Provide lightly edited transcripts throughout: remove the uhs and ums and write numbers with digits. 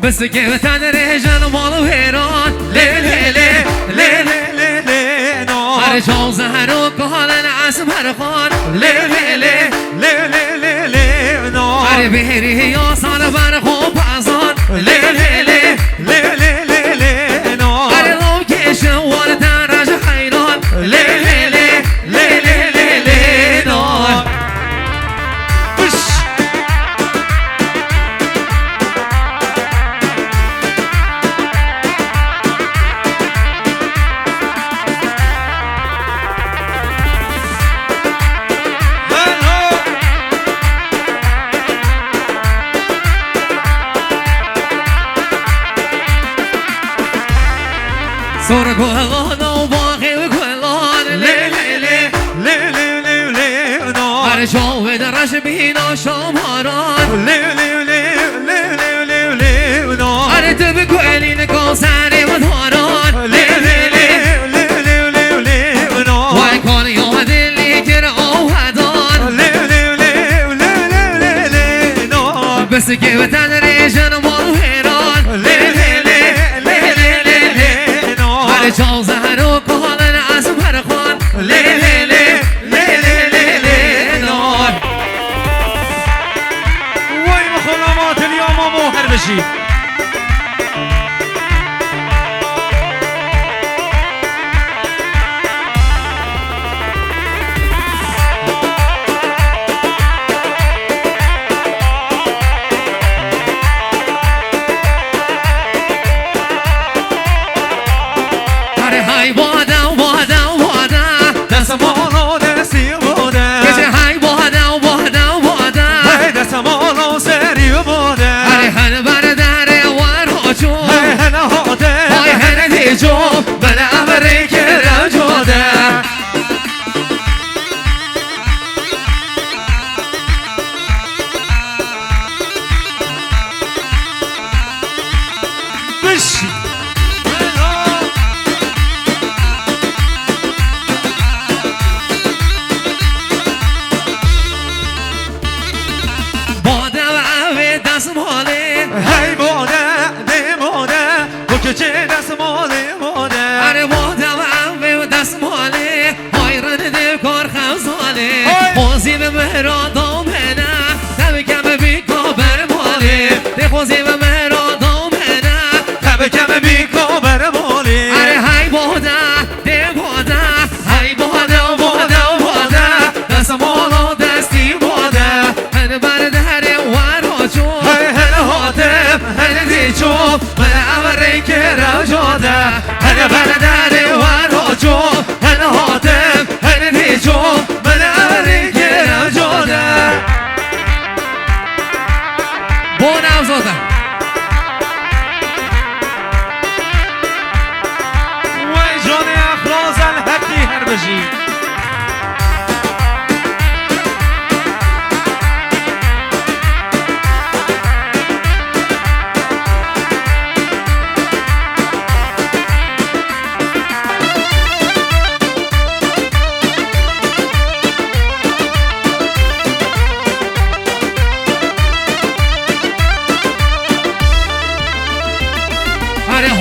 بس که تدری جن مالو هیران لی لی لی لی لی لی لی نو هر جا زهر و کهالن عصب هر خان لی لی لی لی لی لی لی نو هر بهری یا سال بر خوب ازان لی لی لی لی لی لی لی نو هر لو کش وار درج حیران لی لی لی لی لی لی لی نو صور گلان و باقی و گلان لی لی لی لی لی لی لی نو هر جاوه درش بینا شاماران لی لی لی لی لی لی لی نو هر تب گلین کوسری و داران لی لی لی لی لی لی لی نو وای کن یا دلی کر آوهدان لی لی لی لی لی لی نو بس که به تدری جن مالو هیران لی لی لی جا زهر و کهالن عصب هر خان لی لی لی لی لی لی لی نار وای مخلامات اليوم موهر بشی های بادا بادا بادا دست مالو دستی بوده کسی های بادا بادا بادا های دست مالو سری بوده هر هن برداره وار هاچو های هن هاده های هن دیجو بله امری که رجوده بشی هی موده دی موده تو که چه دست مالی موده اره موده و عمه و دست مالی حیران دی کار خمزالی خوزی به مهران دومنه تبه کم بی کابر مالی دی خوزی به مهران دومنه تبه کم بی کابر مالی اره هی موده دی موده هی موده و موده و موده دست مالو دستی موده هن بردهره ور چون هن دیچو من امری که رجاده هن برداری ور چون هن هاتم هن دیچو من امری که رجاده بونم زاده وای جان افراز الحقی هر بجی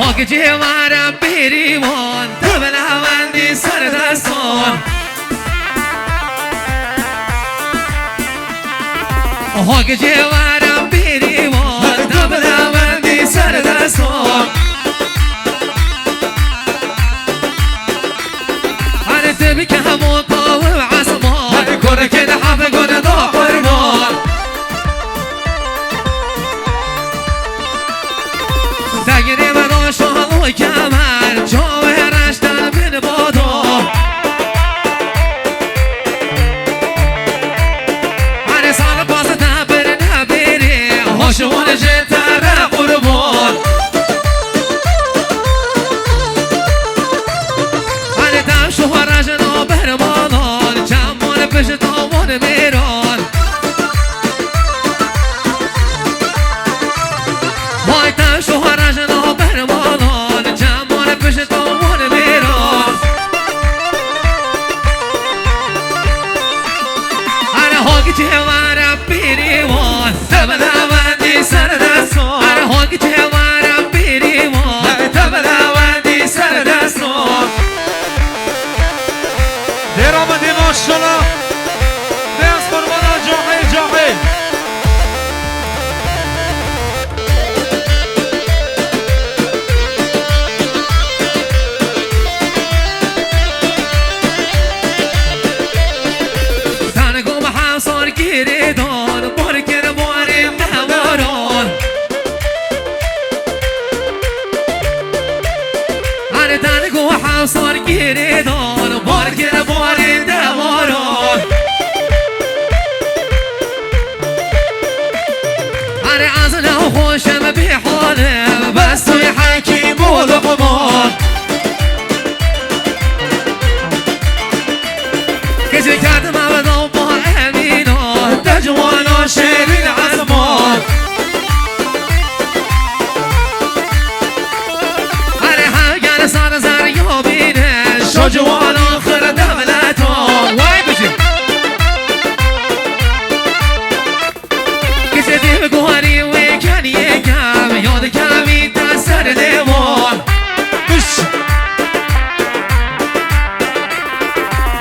هاک جوارم بریوان تبل هوندی سر دستان هاک جوارم بریوان تبل هوندی سر دستان هر تبی که همون قاوه و عصمان هر کنه که نحفه کنه دا قربان تگیری من شالو کمر جاوه رشتن بین بادا هر سال باز نبر نبری هاشون جتر قربان هر دم شوهر جنا برمانان جمان پش دامان میران وای دم شوهر جنا برمانان جمان پش دامان میران هر هاگی چه ورم بیریوان تبل هوندی سر دستان هر هاگی چه جوان آخر دولتو وای بجی کسی دیو گوهری و کنی کم یاد کمی تا سر لیوان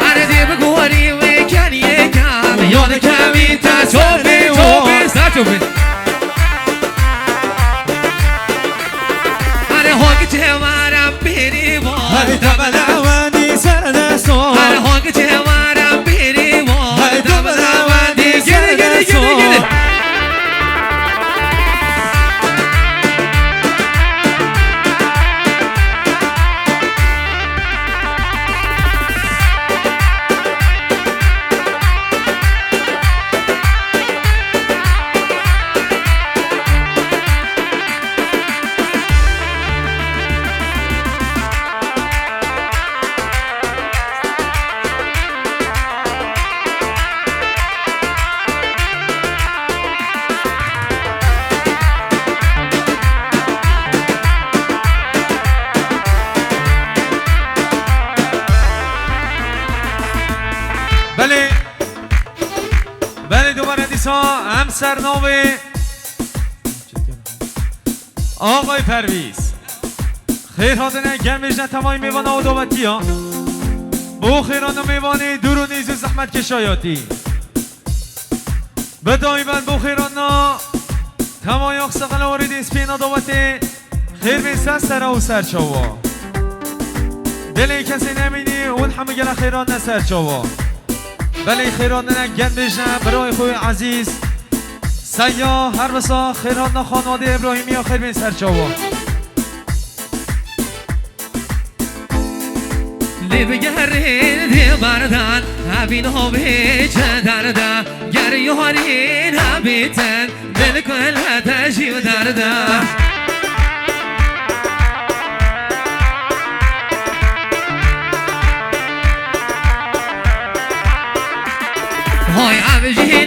هر دیو گوهری و کنی کم یاد کمی تا سر لیوان چوبی هر هاگی چه وارم بیری وان هر دبلوانی سر دستو هر هاگی چه وارم بیری وان هر دبلوانی سر دستو بله دوباره دیسا هم سرنامه آقای پرویز خیر هادنه گرمجنه تمامی میوانه و دوبتی ها بو خیران و میوانه دور و نیز و زحمت کشایاتی بدایی بند بو خیران تمامی اقساقل وارد اسپینا دوبتی خیر بیسته سر و سرچاوا دلی کسی نمینی اون همه گل خیران سرچاوا بله خیران نگن بجنه برای خوی عزیز سیاه هر بسا خیران خانواده ابراهیمی آخر بین سرچاوا لی بگرین دی بردن هبین ها بیچه دردن گر یوهارین هبیتن دل کل تجیو دردن های عبجی